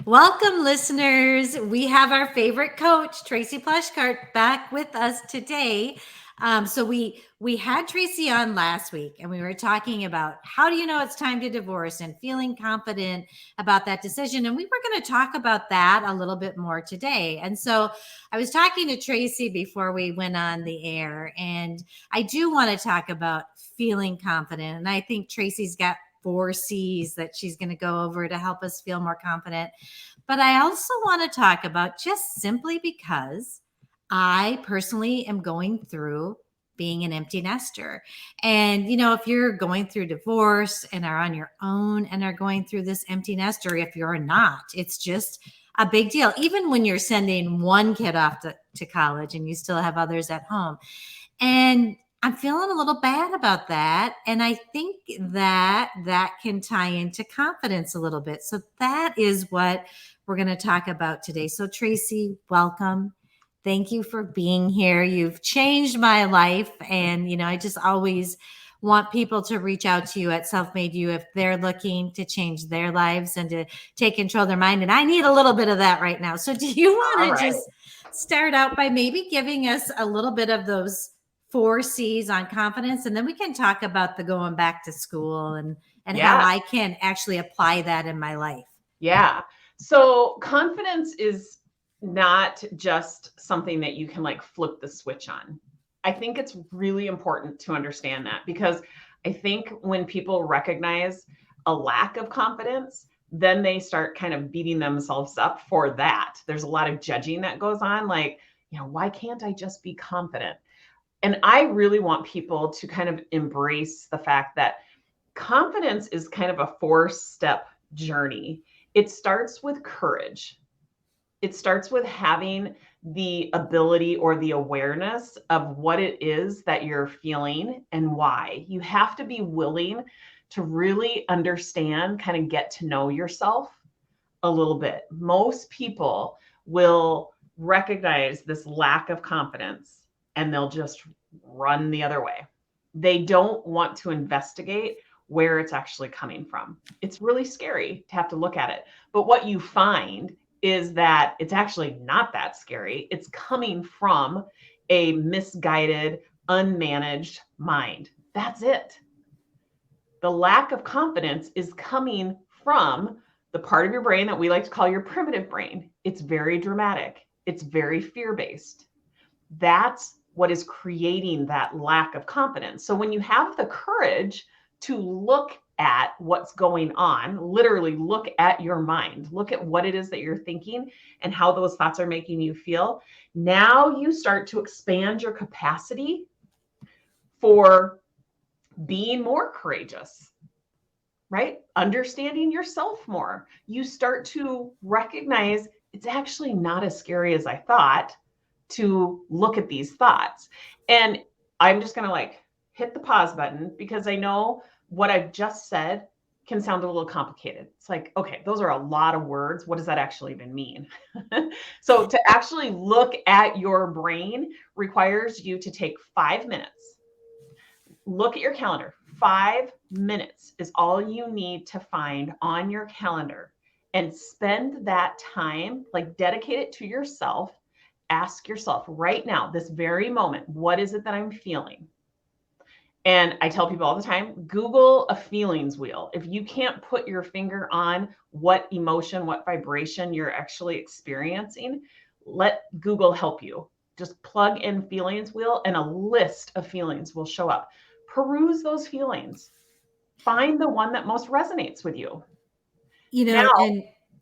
Welcome, listeners. We have our favorite coach, Tracy Plushcart, back with us today. So we had Tracy on last week, and we were talking about how do you know it's time to divorce and feeling confident about that decision. And we were going to talk about that a little bit more today. And so I was talking to Tracy before we went on the air, and I do want to talk about feeling confident. And I think Tracy's got 4 C's that she's going to go over to help us feel more confident. But I also want to talk about, just simply because I personally am going through being an empty nester. And, if you're going through divorce and are on your own and are going through this empty nester, if you're not, it's just a big deal. Even when you're sending one kid off to college and you still have others at home. And I'm feeling a little bad about that. And I think that can tie into confidence a little bit. So that is what we're going to talk about today. So Tracy, welcome. Thank you for being here. You've changed my life. And, I just always want people to reach out to you at Self-Made You if they're looking to change their lives and to take control of their mind. And I need a little bit of that right now. So do you want to just start out by maybe giving us a little bit of those 4 C's on confidence, and then we can talk about the going back to school and how I can actually apply that in my life. Yeah. So confidence is not just something that you can flip the switch on. I think it's really important to understand that, because I think when people recognize a lack of confidence, then they start kind of beating themselves up for that. There's a lot of judging that goes on, why can't I just be confident? And I really want people to kind of embrace the fact that confidence is kind of a 4-step journey. It starts with courage. It starts with having the ability or the awareness of what it is that you're feeling and why. You have to be willing to really understand, kind of get to know yourself a little bit. Most people will recognize this lack of confidence and they'll just run the other way. They don't want to investigate where it's actually coming from. It's really scary to have to look at it. But what you find is that it's actually not that scary. It's coming from a misguided, unmanaged mind. That's it. The lack of confidence is coming from the part of your brain that we like to call your primitive brain. It's very dramatic. It's very fear-based. That's what is creating that lack of confidence. So when you have the courage to look at what's going on, literally look at your mind, look at what it is that you're thinking and how those thoughts are making you feel, now you start to expand your capacity for being more courageous, right? Understanding yourself more. You start to recognize it's actually not as scary as I thought to look at these thoughts. And I'm just going to hit the pause button, because I know what I've just said can sound a little complicated. It's okay, those are a lot of words. What does that actually even mean? So to actually look at your brain requires you to take 5 minutes. Look at your calendar. 5 minutes is all you need to find on your calendar, and spend that time, dedicate it to yourself. Ask yourself right now, this very moment, what is it that I'm feeling? And I tell people all the time, Google a feelings wheel. If you can't put your finger on what emotion, what vibration you're actually experiencing, let Google help you. Just plug in feelings wheel and a list of feelings will show up. Peruse those feelings. Find the one that most resonates with you.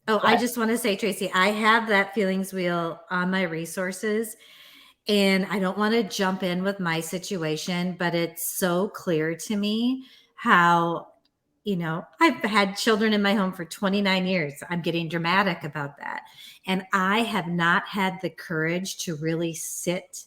I just want to say, Tracy, I have that feelings wheel on my resources, and I don't want to jump in with my situation, but it's so clear to me how, I've had children in my home for 29 years. I'm getting dramatic about that. And I have not had the courage to really sit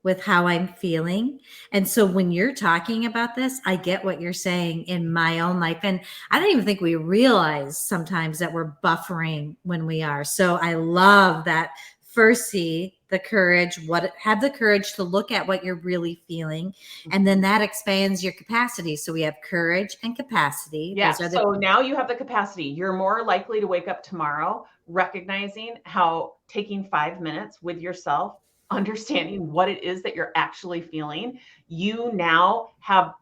with how I'm feeling. And so when you're talking about this, I get what you're saying in my own life. And I don't even think we realize sometimes that we're buffering when we are. So I love that first C, the courage, have the courage to look at what you're really feeling. And then that expands your capacity. So we have courage and capacity. Yeah. Those are So now you have the capacity. You're more likely to wake up tomorrow recognizing how taking 5 minutes with yourself, understanding what it is that you're actually feeling, you now have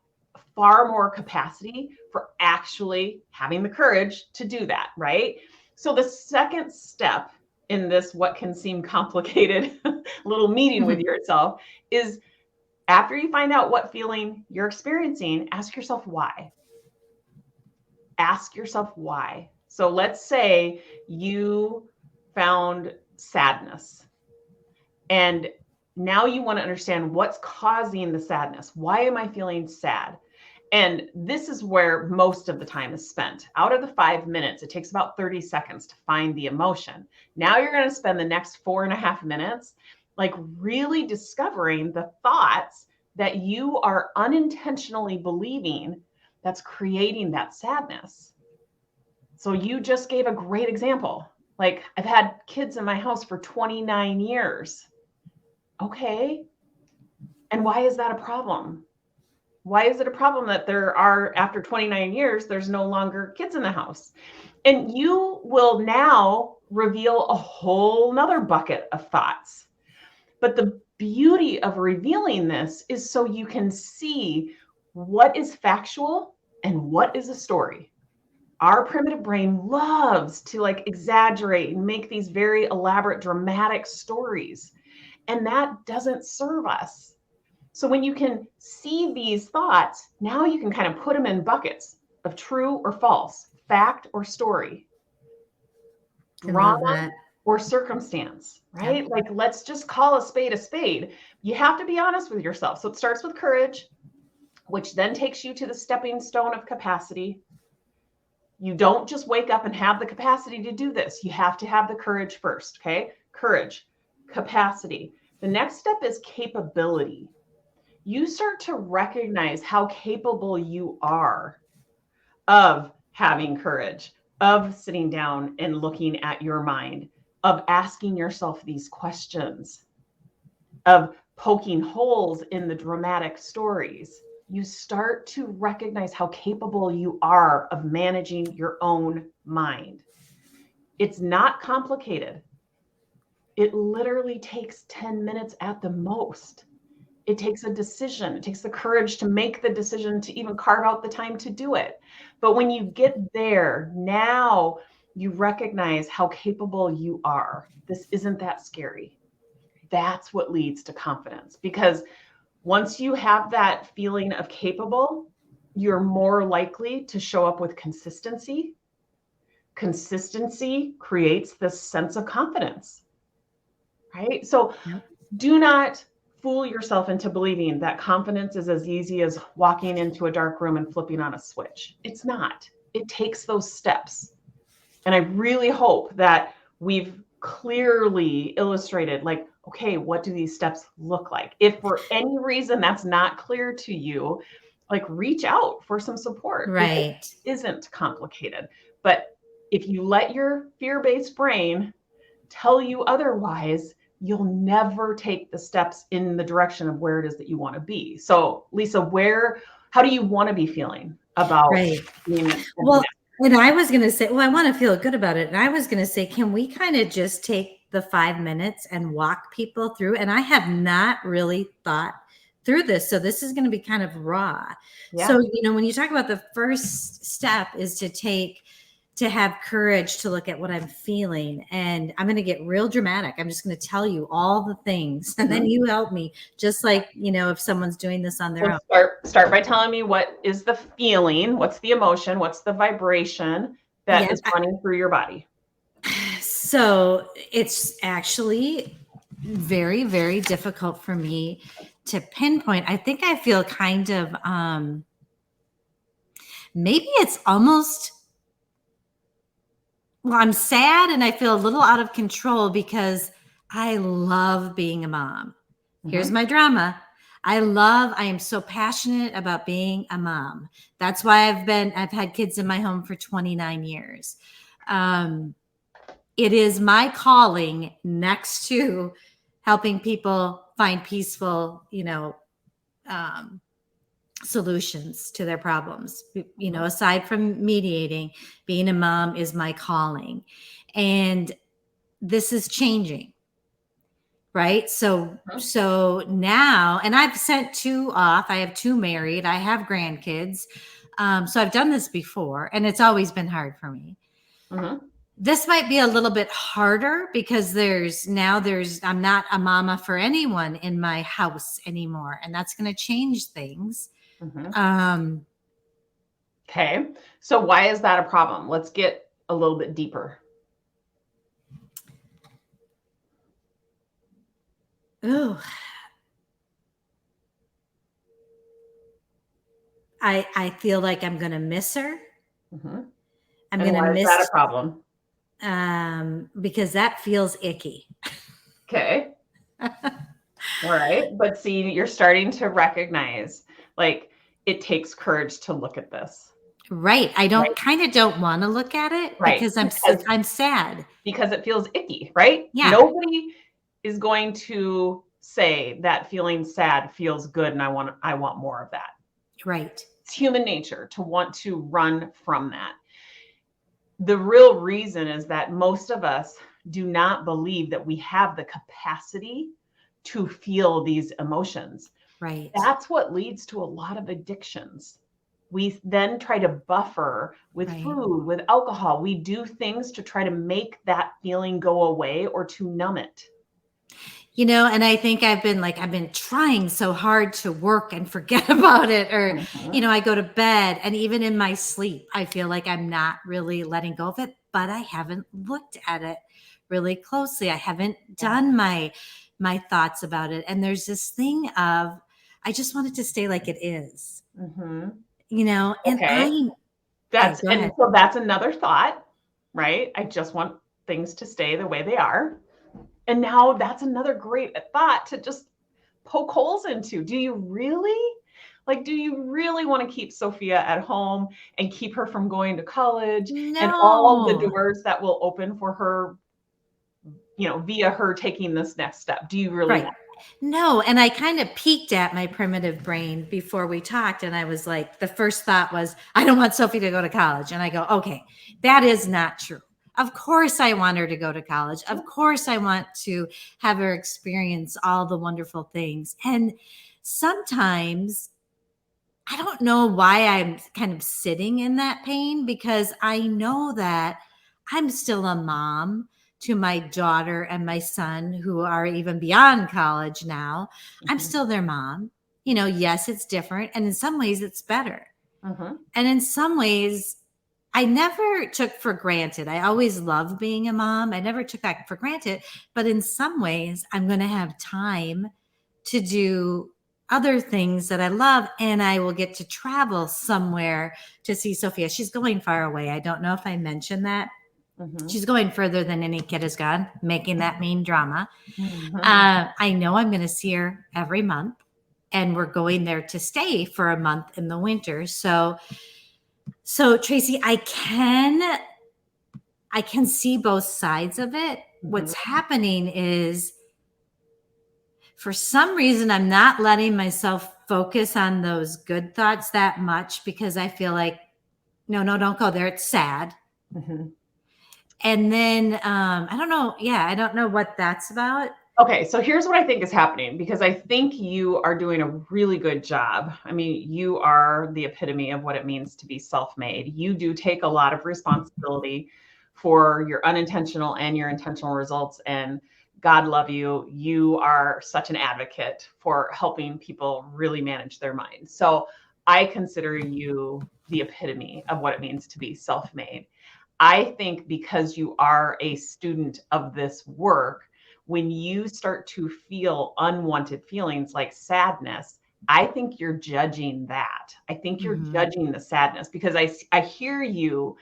far more capacity for actually having the courage to do that, right? So the second step in this, what can seem complicated little meeting with yourself, is after you find out what feeling you're experiencing, ask yourself why. Ask yourself why. So let's say you found sadness and now you want to understand what's causing the sadness. Why am I feeling sad? And this is where most of the time is spent. Out of the 5 minutes, it takes about 30 seconds to find the emotion. Now you're going to spend the next 4.5 minutes like really discovering the thoughts that you are unintentionally believing that's creating that sadness. So you just gave a great example. Like, I've had kids in my house for 29 years. Okay. And why is that a problem? Why is it a problem that there are, after 29 years, there's no longer kids in the house? And you will now reveal a whole nother bucket of thoughts. But the beauty of revealing this is so you can see what is factual and what is a story. Our primitive brain loves to like exaggerate and make these very elaborate, dramatic stories. And that doesn't serve us. So when you can see these thoughts, now you can kind of put them in buckets of true or false, fact or story, drama or circumstance, right? Yep. Like, let's just call a spade a spade. You have to be honest with yourself. So it starts with courage, which then takes you to the stepping stone of capacity. You don't just wake up and have the capacity to do this. You have to have the courage first, okay? Courage, capacity. The next step is capability. You start to recognize how capable you are of having courage, of sitting down and looking at your mind, of asking yourself these questions, of poking holes in the dramatic stories. You start to recognize how capable you are of managing your own mind. It's not complicated. It literally takes 10 minutes at the most. It takes a decision. It takes the courage to make the decision to even carve out the time to do it. But when you get there, now you recognize how capable you are. This isn't that scary. That's what leads to confidence. Because once you have that feeling of capable, you're more likely to show up with consistency. Consistency creates this sense of confidence, right? So do not fool yourself into believing that confidence is as easy as walking into a dark room and flipping on a switch. It's not. It takes those steps. And I really hope that we've clearly illustrated, like, okay, what do these steps look like? If for any reason that's not clear to you, like, reach out for some support. Right. It isn't complicated. But if you let your fear-based brain tell you otherwise, you'll never take the steps in the direction of where it is that you want to be. So, Lesa, how do you want to be feeling about being well, and I was going to say, I want to feel good about it. And I was going to say, can we kind of just take the 5 minutes and walk people through? And I have not really thought through this. So this is going to be kind of raw. Yeah. So, when you talk about the first step is to have courage to look at what I'm feeling. And I'm going to get real dramatic. I'm just going to tell you all the things. And then you help me, just like, if someone's doing this on their own. Start by telling me, what is the feeling? What's the emotion? What's the vibration that is running through your body? So it's actually very, very difficult for me to pinpoint. I think I feel kind of, maybe it's almost, I'm sad and I feel a little out of control because I love being a mom. Here's my drama. I am so passionate about being a mom. That's why I've had kids in my home for 29 years. It is my calling next to helping people find peaceful, solutions to their problems. Aside from mediating, being a mom is my calling. And this is changing, right? So now, and I've sent 2 off. I have 2 married. I have grandkids. So I've done this before, and it's always been hard for me. Mm-hmm. This might be a little bit harder because I'm not a mama for anyone in my house anymore, and that's going to change things. Mm-hmm. Okay. So why is that a problem? Let's get a little bit deeper. Oh, I feel like I'm going to miss her. Mm-hmm. I'm And going to why is miss that a problem? because that feels icky. Okay. All right. But see, you're starting to recognize, like, it takes courage to look at this. Right. I kind of don't want to look at it because I'm sad. Because it feels icky, right? Yeah. Nobody is going to say that feeling sad feels good and I want more of that. Right. It's human nature to want to run from that. The real reason is that most of us do not believe that we have the capacity to feel these emotions. Right. That's what leads to a lot of addictions. We then try to buffer with food, with alcohol. We do things to try to make that feeling go away or to numb it. And I think I've been trying so hard to work and forget about it, or, I go to bed, and even in my sleep, I feel like I'm not really letting go of it, but I haven't looked at it really closely. I haven't done my thoughts about it. And there's this thing of, I just want it to stay like it is, and so that's another thought, right? I just want things to stay the way they are. And now that's another great thought to just poke holes into. Do you really want to keep Sophia at home and keep her from going to college and all the doors that will open for her, via her taking this next step? Do you really want that? No. And I kind of peeked at my primitive brain before we talked. And I was like, the first thought was, I don't want Sophie to go to college. And I go, okay, that is not true. Of course I want her to go to college. Of course I want to have her experience all the wonderful things. And sometimes I don't know why I'm kind of sitting in that pain, because I know that I'm still a mom to my daughter and my son, who are even beyond college now. I'm still their mom. Yes, it's different. And in some ways it's better. And in some ways, I never took for granted. I always loved being a mom. I never took that for granted. But in some ways, I'm going to have time to do other things that I love, and I will get to travel somewhere to see Sophia. She's going far away. I don't know if I mentioned that. She's going further than any kid has gone, making that mean drama. I know I'm going to see her every month, and we're going there to stay for a month in the winter. So Tracy, I can see both sides of it. What's happening is, for some reason, I'm not letting myself focus on those good thoughts that much, because I feel like, no, don't go there. It's sad. And then I don't know. Yeah, I don't know what that's about. Okay, so here's what I think is happening, because I think you are doing a really good job. I mean, you are the epitome of what it means to be self-made. You do take a lot of responsibility for your unintentional and your intentional results, and God love you. You are such an advocate for helping people really manage their minds. So I consider you the epitome of what it means to be self-made. I think because you are a student of this work, when you start to feel unwanted feelings like sadness, I think you're judging that. I think you're judging the sadness, because I hear you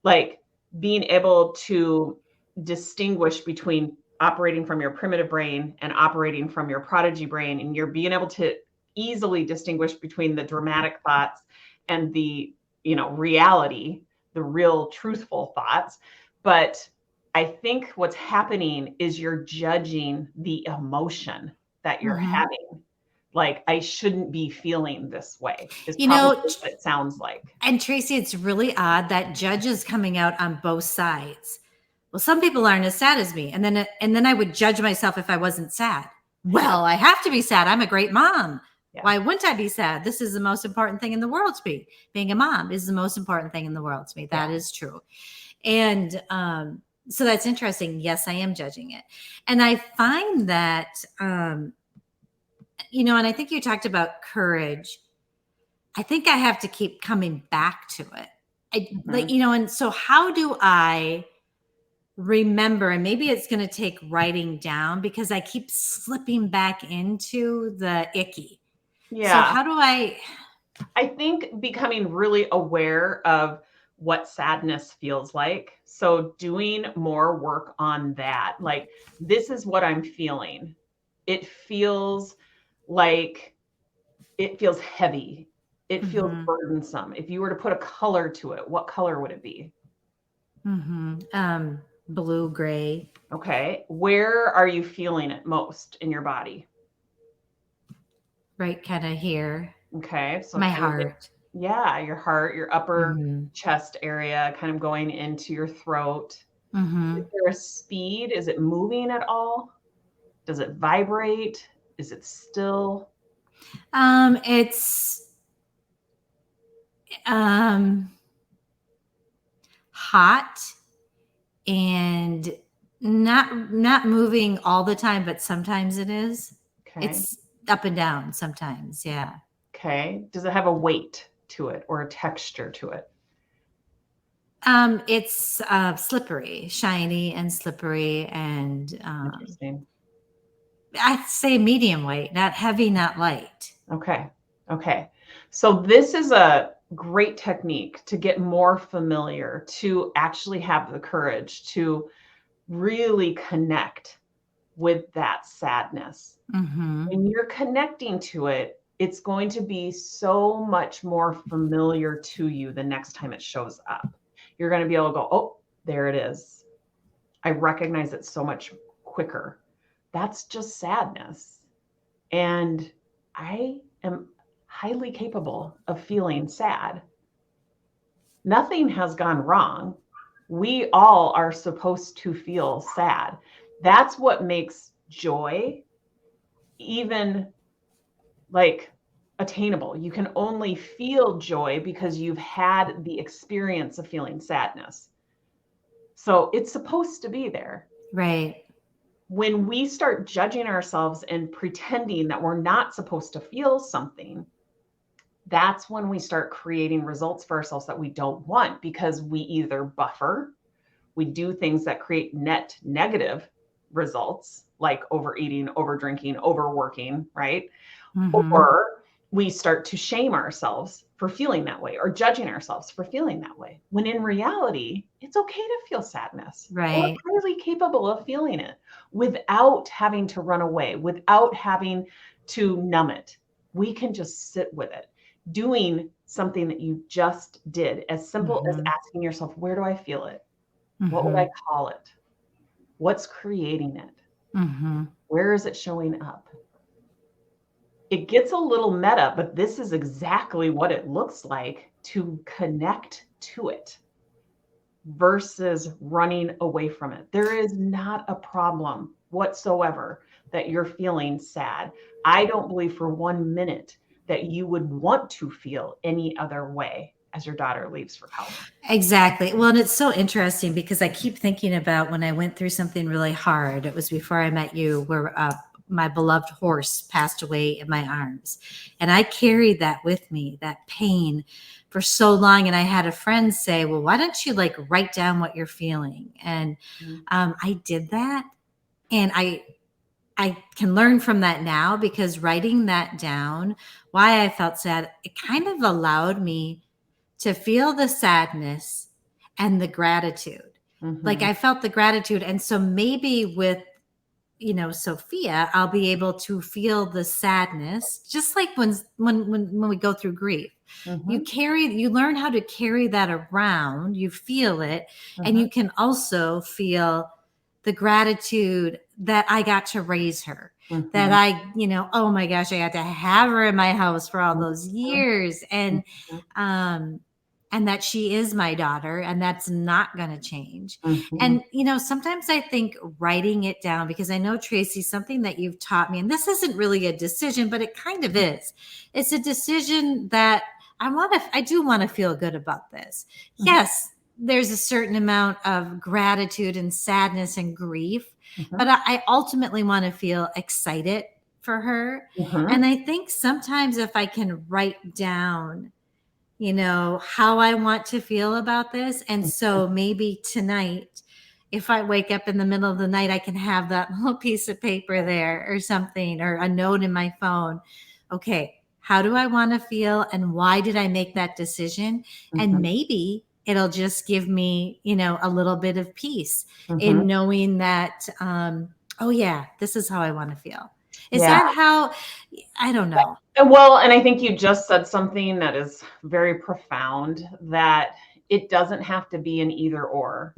like being able to distinguish between operating from your primitive brain and operating from your prodigy brain. And you're being able to easily distinguish between the dramatic thoughts and the, reality, the real truthful thoughts. But I think what's happening is you're judging the emotion that you're Mhm. having. Like, I shouldn't be feeling this way is You probably know, what it sounds like. and Tracy, it's really odd that judge is coming out on both sides. Well, some people aren't as sad as me, and then I would judge myself if I wasn't sad. Well, I have to be sad. I'm a great mom. Yeah. Why wouldn't I be sad? This is the most important thing in the world to me. Being a mom is the most important thing in the world to me. That is true. And so that's interesting. Yes, I am judging it. And I find that, and I think you talked about courage. I think I have to keep coming back to it. And so how do I remember? And maybe it's going to take writing down because I keep slipping back into the icky. Yeah. So how do I think becoming really aware of what sadness feels like. So doing more work on that. Like, this is what I'm feeling. It feels heavy. It feels burdensome. If you were to put a color to it, what color would it be? Blue, gray. Okay. Where are you feeling it most in your body? Right, kind of here. Okay. So my kind of heart. your heart, your upper chest area, kind of going into your throat. Is there a speed? Is it moving at all? Does it vibrate? Is it still? It's hot and not moving all the time, but sometimes it is. Okay. It's up and down sometimes. Yeah. Okay. Does it have a weight to it or a texture to it? It's slippery, shiny and slippery, and Interesting. I'd say medium weight, not heavy, not light. Okay. Okay. So this is a great technique to get more familiar, to actually have the courage to really connect with that sadness. When you're connecting to it, it's going to be so much more familiar to you the next time it shows up. You're going to be able to go, oh, there it is. I recognize it so much quicker. That's just sadness. And I am highly capable of feeling sad. Nothing has gone wrong. We all are supposed to feel sad. That's what makes joy even like attainable. You can only feel joy because you've had the experience of feeling sadness. So it's supposed to be there. Right. When we start judging ourselves and pretending that we're not supposed to feel something, that's when we start creating results for ourselves that we don't want, because we either buffer, we do things that create net negative results, like overeating, overdrinking, overworking, right? Or we start to shame ourselves for feeling that way, or judging ourselves for feeling that way. When in reality, it's okay to feel sadness. Right. We're highly capable of feeling it without having to run away, without having to numb it. We can just sit with it. Doing something that you just did, as simple as asking yourself, where do I feel it? What would I call it? What's creating it? Where is it showing up? It gets a little meta, but this is exactly what it looks like to connect to it versus running away from it. There is not a problem whatsoever that you're feeling sad. I don't believe for 1 minute that you would want to feel any other way as your daughter leaves for college. Exactly. Well, and it's so interesting because I keep thinking about when I went through something really hard. It was before I met you, where my beloved horse passed away in my arms. And I carried that with me, that pain, for so long. And I had a friend say, well, why don't you write down what you're feeling? And I did that. And I can learn from that now, because writing that down, why I felt sad, it kind of allowed me to feel the sadness and the gratitude. Like, I felt the gratitude. And so maybe with Sophia, I'll be able to feel the sadness, just like when we go through grief. You learn how to carry that around, you feel it, and you can also feel the gratitude that I got to raise her, that I, oh my gosh, I got to have her in my house for all those years. And that she is my daughter, and that's not going to change. And, sometimes I think writing it down, because I know, Tracy, something that you've taught me, and this isn't really a decision, but it kind of is. It's a decision that I do want to feel good about this. Yes, there's a certain amount of gratitude and sadness and grief, but I ultimately want to feel excited for her. And I think sometimes if I can write down, how I want to feel about this. And so maybe tonight, if I wake up in the middle of the night, I can have that little piece of paper there or something, or a note in my phone. Okay, how do I want to feel, and why did I make that decision? And maybe it'll just give me, a little bit of peace in knowing that, oh yeah, this is how I want to feel. Is that how, I don't know. Well, and I think you just said something that is very profound, that it doesn't have to be an either or.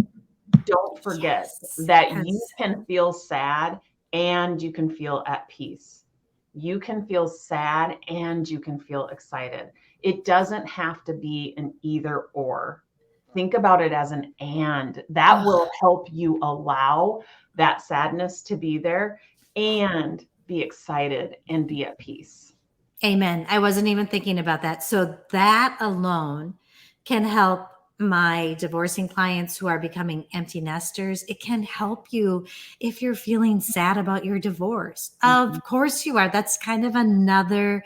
Don't forget that you can feel sad and you can feel at peace. You can feel sad and you can feel excited. It doesn't have to be an either or. Think about it as an and. That will help you allow that sadness to be there and be excited and be at peace. Amen. I wasn't even thinking about that. So that alone can help my divorcing clients who are becoming empty nesters. It can help you if you're feeling sad about your divorce. Of course you are. That's kind of another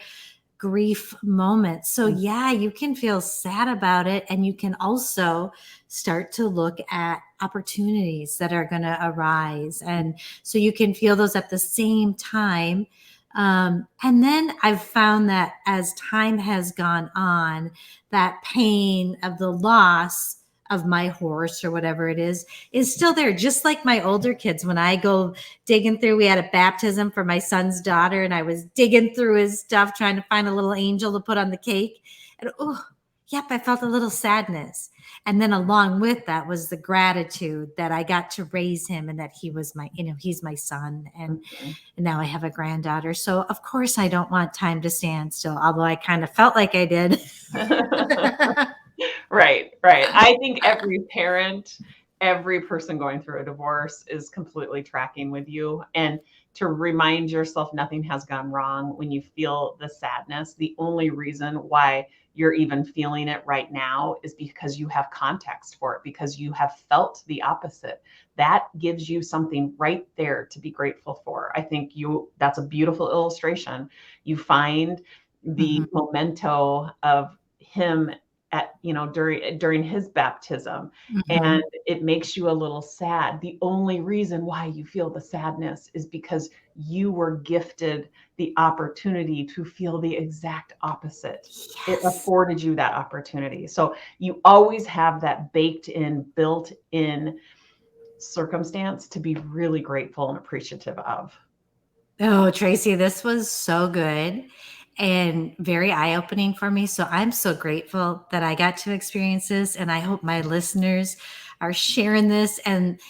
grief moment. So yeah, you can feel sad about it, and you can also start to look at opportunities that are going to arise. And so you can feel those at the same time. And then I've found that as time has gone on, that pain of the loss of my horse or whatever it is still there. Just like my older kids, when I go digging through, we had a baptism for my son's daughter, and I was digging through his stuff, trying to find a little angel to put on the cake. And I felt a little sadness. And then along with that was the gratitude that I got to raise him, and that he was he's my son. And now I have a granddaughter. So of course I don't want time to stand still, although I kind of felt like I did. Right. I think every parent, every person going through a divorce is completely tracking with you. And to remind yourself nothing has gone wrong when you feel the sadness. The only reason why you're even feeling it right now is because you have context for it, because you have felt the opposite. That gives you something right there to be grateful for. I think that's a beautiful illustration. You find the memento of him at, during his baptism, and it makes you a little sad. The only reason why you feel the sadness is because you were gifted the opportunity to feel the exact opposite. It afforded you that opportunity. So you always have that built in circumstance to be really grateful and appreciative of. Oh, Tracy, this was so good and very eye-opening for me. So I'm so grateful that I got to experience this, and I hope my listeners are sharing this. And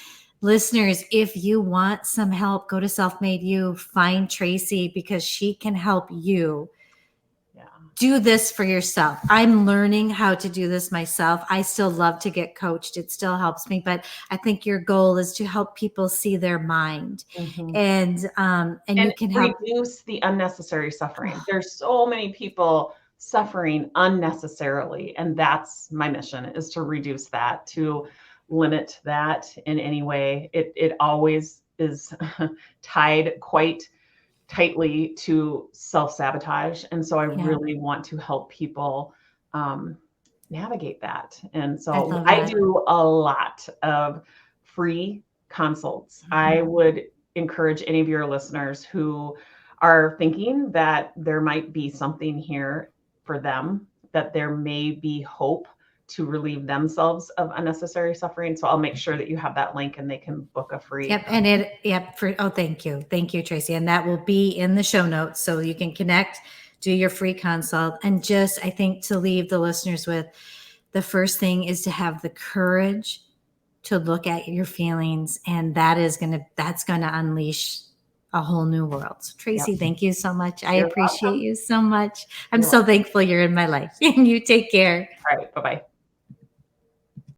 listeners, if you want some help, go to Self Made You, find Tracy, because she can help you do this for yourself. I'm learning how to do this myself. I still love to get coached. It still helps me, but I think your goal is to help people see their mind, and you can help reduce the unnecessary suffering. There's so many people suffering unnecessarily, and that's my mission, is to reduce that, to limit that in any way. It always is tied quite tightly to self-sabotage. And so I really want to help people navigate that. And so I do a lot of free consults. I would encourage any of your listeners who are thinking that there might be something here for them, that there may be hope to relieve themselves of unnecessary suffering. So I'll make sure that you have that link and they can book a free. Thank you. Thank you, Tracy. And that will be in the show notes. So you can connect do your free consult. And just, I think, to leave the listeners with, the first thing is to have the courage to look at your feelings, and that's going to unleash a whole new world. So Tracy, thank you so much. I appreciate you so much. I'm so thankful you're in my life. And you take care. All right. Bye-bye.